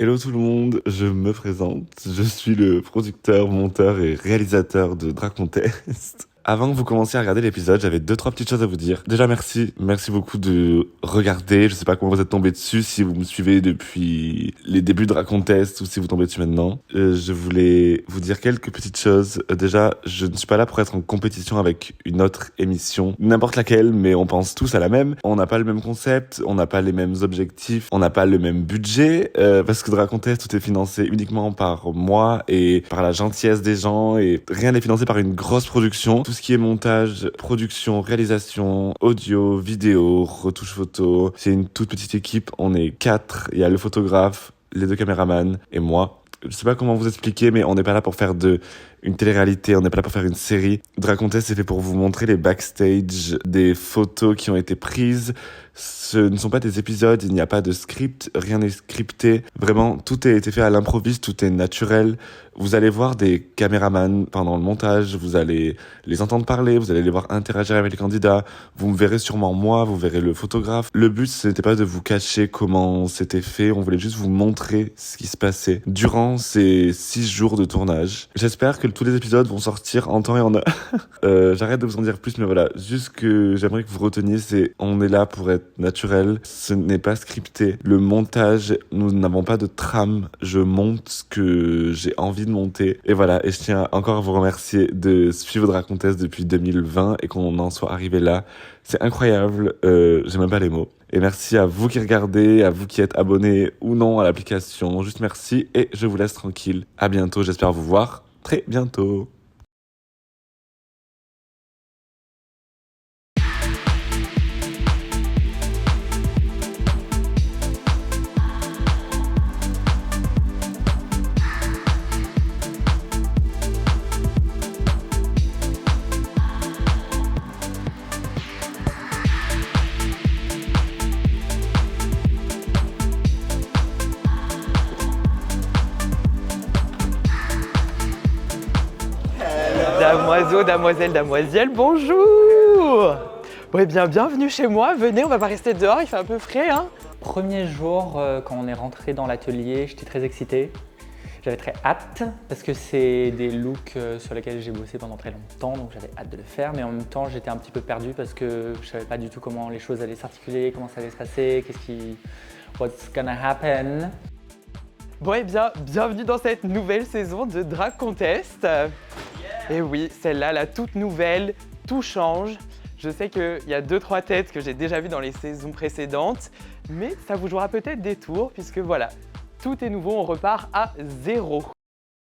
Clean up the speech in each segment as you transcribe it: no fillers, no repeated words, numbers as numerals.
Hello tout le monde, je me présente. Je suis le producteur, monteur et réalisateur de Drag Contest. Avant que vous commenciez à regarder l'épisode, j'avais 2-3 petites choses à vous dire. Déjà, merci beaucoup de regarder. Je sais pas comment vous êtes tombé dessus, si vous me suivez depuis les débuts de Drag Contest ou si vous tombez dessus maintenant. Je voulais vous dire quelques petites choses. Déjà, je ne suis pas là pour être en compétition avec une autre émission, n'importe laquelle, mais on pense tous à la même. On n'a pas le même concept, on n'a pas les mêmes objectifs, on n'a pas le même budget, parce que Drag Contest, tout est financé uniquement par moi et par la gentillesse des gens et rien n'est financé par une grosse production. Tout ce qui est montage, production, réalisation, audio, vidéo, retouche photo, c'est une toute petite équipe. On est 4. Il y a le photographe, les 2 caméramans et moi. Je sais pas comment vous expliquer, mais on n'est pas là pour faire une télé-réalité, on n'est pas là pour faire une série. Drag Contest, c'est fait pour vous montrer les backstage des photos qui ont été prises. Ce ne sont pas des épisodes, il n'y a pas de script, rien n'est scripté. Vraiment, tout a été fait à l'improviste, tout est naturel. Vous allez voir des caméramans pendant le montage, vous allez les entendre parler, vous allez les voir interagir avec les candidats. Vous me verrez sûrement moi, vous verrez le photographe. Le but, ce n'était pas de vous cacher comment c'était fait, on voulait juste vous montrer ce qui se passait durant ces 6 jours de tournage. J'espère que tous les épisodes vont sortir en temps et en heure. J'arrête de vous en dire plus, mais voilà, juste que j'aimerais que vous reteniez, c'est on est là pour être naturel, ce n'est pas scripté. Le montage, nous n'avons pas de trame, je monte ce que j'ai envie de monter. Et voilà, et je tiens encore à vous remercier de suivre Drag Contest depuis 2020 et qu'on en soit arrivé là. C'est incroyable, j'ai même pas les mots. Et merci à vous qui regardez, à vous qui êtes abonnés ou non à l'application. Juste merci et je vous laisse tranquille. À bientôt, j'espère vous voir très bientôt. Damoiseau, damoiselle, damoiselle, bonjour! Ouais, bien, bienvenue chez moi, venez, on va pas rester dehors, il fait un peu frais, hein? Premier jour, quand on est rentré dans l'atelier, j'étais très excité. J'avais très hâte parce que c'est des looks sur lesquels j'ai bossé pendant très longtemps, donc j'avais hâte de le faire, mais en même temps j'étais un petit peu perdu parce que je savais pas du tout comment les choses allaient s'articuler, comment ça allait se passer, what's gonna happen. Bon, et bien, bienvenue dans cette nouvelle saison de Drag Contest. Et oui, celle-là, la toute nouvelle, tout change. Je sais qu'il y a 2-3 têtes que j'ai déjà vues dans les saisons précédentes, mais ça vous jouera peut-être des tours, puisque voilà, tout est nouveau, on repart à 0.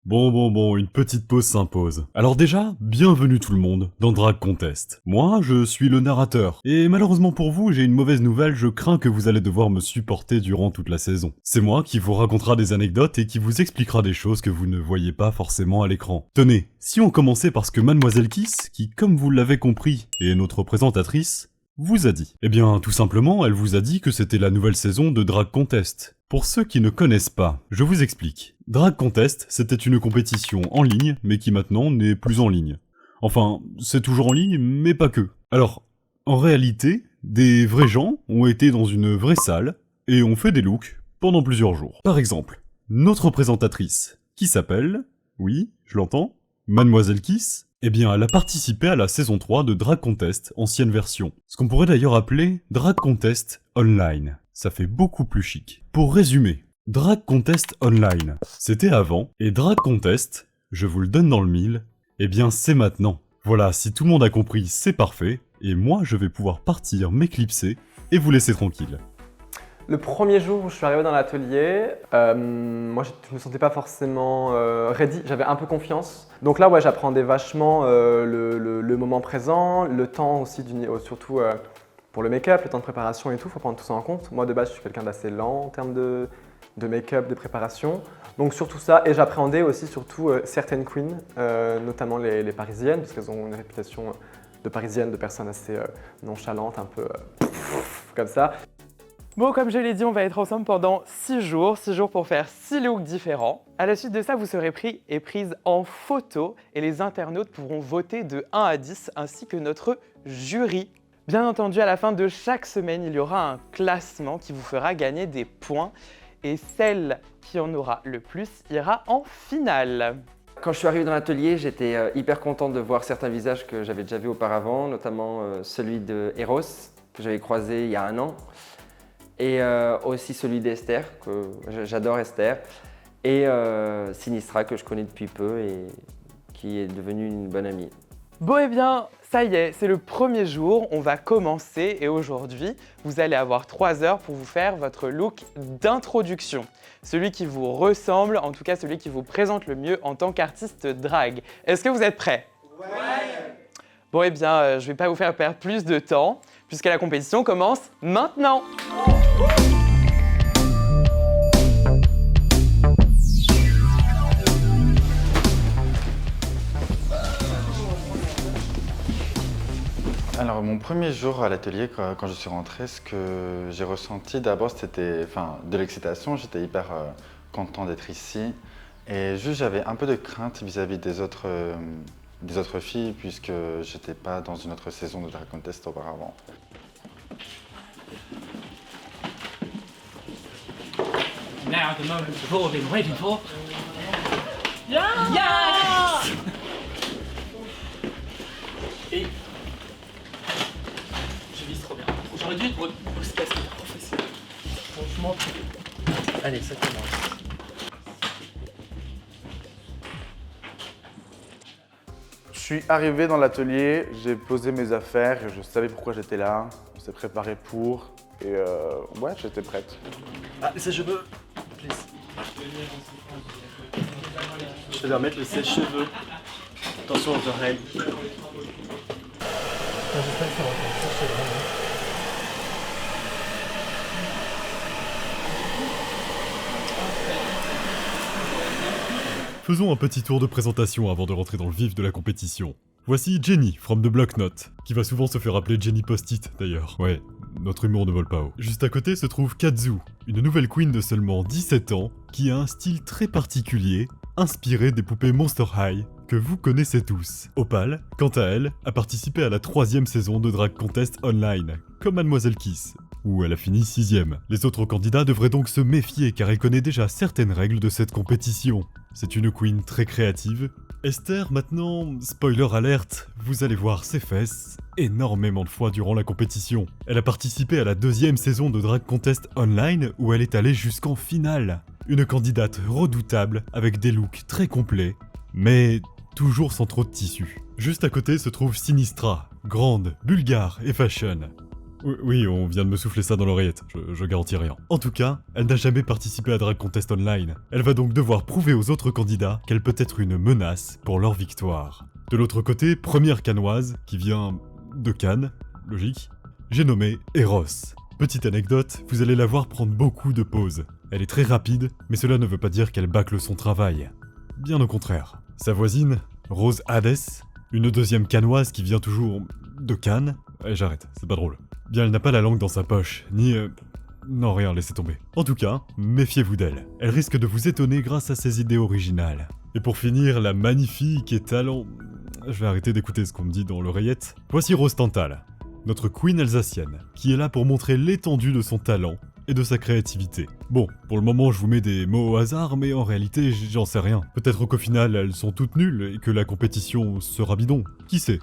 Bon, une petite pause s'impose. Alors déjà, bienvenue tout le monde dans Drag Contest. Moi, je suis le narrateur. Et malheureusement pour vous, j'ai une mauvaise nouvelle, je crains que vous allez devoir me supporter durant toute la saison. C'est moi qui vous racontera des anecdotes et qui vous expliquera des choses que vous ne voyez pas forcément à l'écran. Tenez, si on commençait par ce que Mademoiselle Kiss, qui comme vous l'avez compris, est notre présentatrice, vous a dit. Eh bien, tout simplement, elle vous a dit que c'était la nouvelle saison de Drag Contest. Pour ceux qui ne connaissent pas, je vous explique. Drag Contest, c'était une compétition en ligne, mais qui maintenant n'est plus en ligne. Enfin, c'est toujours en ligne, mais pas que. Alors, en réalité, des vrais gens ont été dans une vraie salle, et ont fait des looks pendant plusieurs jours. Par exemple, notre présentatrice, qui s'appelle, oui, je l'entends, Mademoiselle Kiss, eh bien, elle a participé à la saison 3 de Drag Contest, ancienne version. Ce qu'on pourrait d'ailleurs appeler Drag Contest Online. Ça fait beaucoup plus chic. Pour résumer, Drag Contest Online, c'était avant, et Drag Contest, je vous le donne dans le mille, eh bien c'est maintenant. Voilà, si tout le monde a compris, c'est parfait, et moi je vais pouvoir partir m'éclipser et vous laisser tranquille. Le premier jour où je suis arrivé dans l'atelier, moi je me sentais pas forcément ready, j'avais un peu confiance. Donc là ouais, j'appréhendais vachement le moment présent, le temps aussi, surtout pour le make-up, le temps de préparation et tout, il faut prendre tout ça en compte. Moi de base je suis quelqu'un d'assez lent en termes de make-up, de préparation. Donc surtout ça, et j'appréhendais aussi surtout certaines queens, notamment les parisiennes, parce qu'elles ont une réputation de parisiennes, de personnes assez nonchalantes, un peu comme ça. Bon, comme je l'ai dit, on va être ensemble pendant 6 jours pour faire 6 looks différents. À la suite de ça, vous serez pris et prise en photo et les internautes pourront voter de 1 à 10 ainsi que notre jury. Bien entendu, à la fin de chaque semaine, il y aura un classement qui vous fera gagner des points et celle qui en aura le plus ira en finale. Quand je suis arrivé dans l'atelier, j'étais hyper content de voir certains visages que j'avais déjà vus auparavant, notamment celui de Eros, que j'avais croisé il y a 1 an, et aussi celui d'Esther, que j'adore Esther, et Sinistra, que je connais depuis peu et qui est devenue une bonne amie. Bon eh bien, ça y est, c'est le premier jour, on va commencer et aujourd'hui, vous allez avoir 3 heures pour vous faire votre look d'introduction. Celui qui vous ressemble, en tout cas celui qui vous présente le mieux en tant qu'artiste drag. Est-ce que vous êtes prêts? Ouais! Bon eh bien, je vais pas vous faire perdre plus de temps, puisque la compétition commence maintenant! Alors mon premier jour à l'atelier, quand je suis rentré, ce que j'ai ressenti d'abord c'était de l'excitation, j'étais hyper content d'être ici et juste j'avais un peu de crainte vis-à-vis des autres filles puisque j'étais pas dans une autre saison de Drag Contest auparavant. Now the moment we've all been waiting for. Yes! Et je vise trop bien. J'aurais dû être au space trop facile. Franchement. Allez, ça commence. Je suis arrivé dans l'atelier, j'ai posé mes affaires, je savais pourquoi j'étais là, on s'est préparé pour, et ouais, j'étais prête. Ah, ses cheveux, please. Je dois mettre le sèche-cheveux. Attention aux oreilles. Faisons un petit tour de présentation avant de rentrer dans le vif de la compétition. Voici Jenny, from the Block Note, qui va souvent se faire appeler Jenny Post-it d'ailleurs. Ouais, notre humour ne vole pas haut. Juste à côté se trouve Kazu, une nouvelle queen de seulement 17 ans, qui a un style très particulier, inspiré des poupées Monster High, que vous connaissez tous. Opal, quant à elle, a participé à la 3e saison de Drag Contest Online, comme Mademoiselle Kiss, où elle a fini 6ème. Les autres candidats devraient donc se méfier car elle connaît déjà certaines règles de cette compétition. C'est une queen très créative. Esther, maintenant, spoiler alerte, vous allez voir ses fesses énormément de fois durant la compétition. Elle a participé à la 2e saison de Drag Contest Online où elle est allée jusqu'en finale. Une candidate redoutable avec des looks très complets, mais toujours sans trop de tissu. Juste à côté se trouve Sinistra, grande, bulgare et fashion. Oui, on vient de me souffler ça dans l'oreillette, je garantis rien. En tout cas, elle n'a jamais participé à Drag Contest Online. Elle va donc devoir prouver aux autres candidats qu'elle peut être une menace pour leur victoire. De l'autre côté, première cannoise, qui vient de Cannes, logique, j'ai nommé Eros. Petite anecdote, vous allez la voir prendre beaucoup de pauses. Elle est très rapide, mais cela ne veut pas dire qu'elle bâcle son travail. Bien au contraire. Sa voisine, Rose Hades, une deuxième cannoise qui vient toujours de Cannes. J'arrête, c'est pas drôle. Bien, elle n'a pas la langue dans sa poche, ni... Non, rien, laissez tomber. En tout cas, méfiez-vous d'elle. Elle risque de vous étonner grâce à ses idées originales. Et pour finir, la magnifique et talent... Je vais arrêter d'écouter ce qu'on me dit dans l'oreillette. Voici Rose Tantal, notre queen alsacienne, qui est là pour montrer l'étendue de son talent et de sa créativité. Bon, pour le moment je vous mets des mots au hasard, mais en réalité j'en sais rien. Peut-être qu'au final elles sont toutes nulles et que la compétition sera bidon. Qui sait?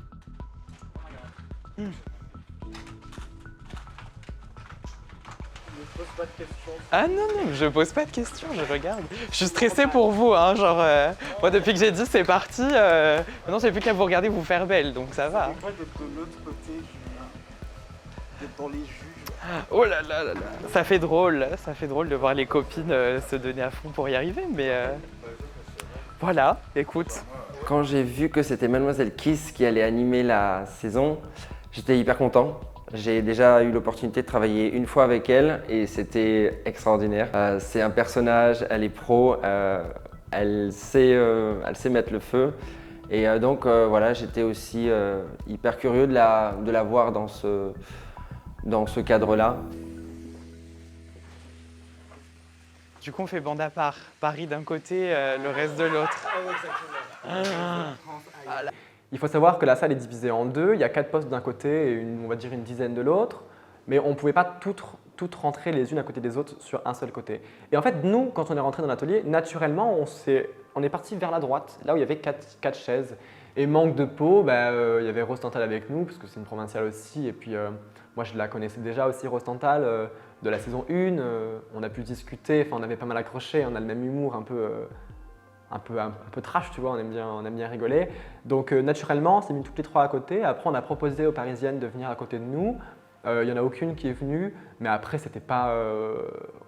Ah non, je pose pas de questions, je regarde. Je suis stressée pour vous, hein, genre... moi depuis que j'ai dit c'est parti, maintenant j'ai plus qu'à vous regarder vous faire belle, donc ça va. C'est d'être de l'autre côté, d'être dans les jus. Oh là là là là, ça fait drôle de voir les copines se donner à fond pour y arriver, mais... Voilà, écoute. Quand j'ai vu que c'était Mademoiselle Kiss qui allait animer la saison, j'étais hyper content. J'ai déjà eu l'opportunité de travailler une fois avec elle et c'était extraordinaire. C'est un personnage, elle est pro, elle sait mettre le feu. Et donc voilà, j'étais aussi hyper curieux de la voir dans ce cadre-là. Du coup on fait bande à part, Paris d'un côté, le reste de l'autre. Il faut savoir que la salle est divisée en deux, il y a 4 postes d'un côté et on va dire une dizaine de l'autre, mais on ne pouvait pas toutes toutes rentrées les unes à côté des autres sur un seul côté. Et en fait, nous, quand on est rentré dans l'atelier, naturellement, on est parti vers la droite, là où il y avait quatre chaises. Et manque de peau, il y avait Rose Tantal avec nous, parce que c'est une provinciale aussi. Et puis, moi, je la connaissais déjà aussi, Rose Tantal, de la saison 1. On a pu discuter, on avait pas mal accroché, on a le même humour un peu trash, tu vois, on aime bien rigoler. Donc, naturellement, on s'est mis toutes les trois à côté. Après, on a proposé aux Parisiennes de venir à côté de nous. Il n'y en a aucune qui est venue, mais après, c'était pas,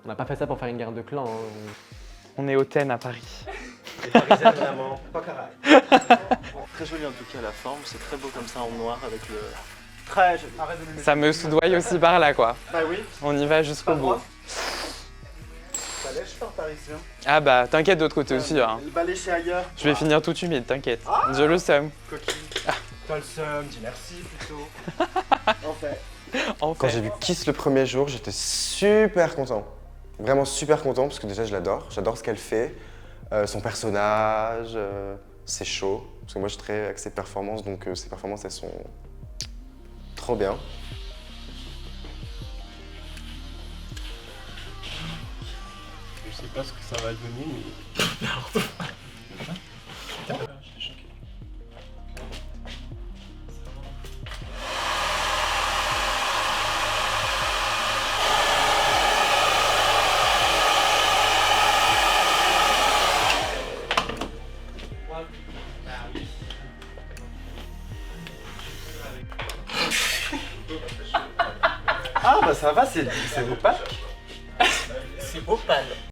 on n'a pas fait ça pour faire une guerre de clans. Hein. On est au Ten à Paris. Les Parisiennes, vraiment, pas carré. Très joli en tout cas la forme, c'est très beau comme ça en noir avec le... Très joli. Arrête de me Ça me soudoie aussi par là, quoi. Bah oui. On y va jusqu'au bout. Ça lèche par parisien. Ah bah, t'inquiète de l'autre côté aussi. Hein. Il va lécher ailleurs. Je vais finir tout humide, t'inquiète. Je le seum. Coquille. T'as le seum, dis merci plutôt. En fait. Quand j'ai vu Kiss le premier jour, j'étais super content. Vraiment super content parce que déjà je l'adore. J'adore ce qu'elle fait, son personnage, c'est chaud. Parce que moi je suis très axé performance, donc ses performances elles sont trop bien. Je sais pas ce que ça va donner, mais... Ah bah ça va, c'est opaque. C'est opale.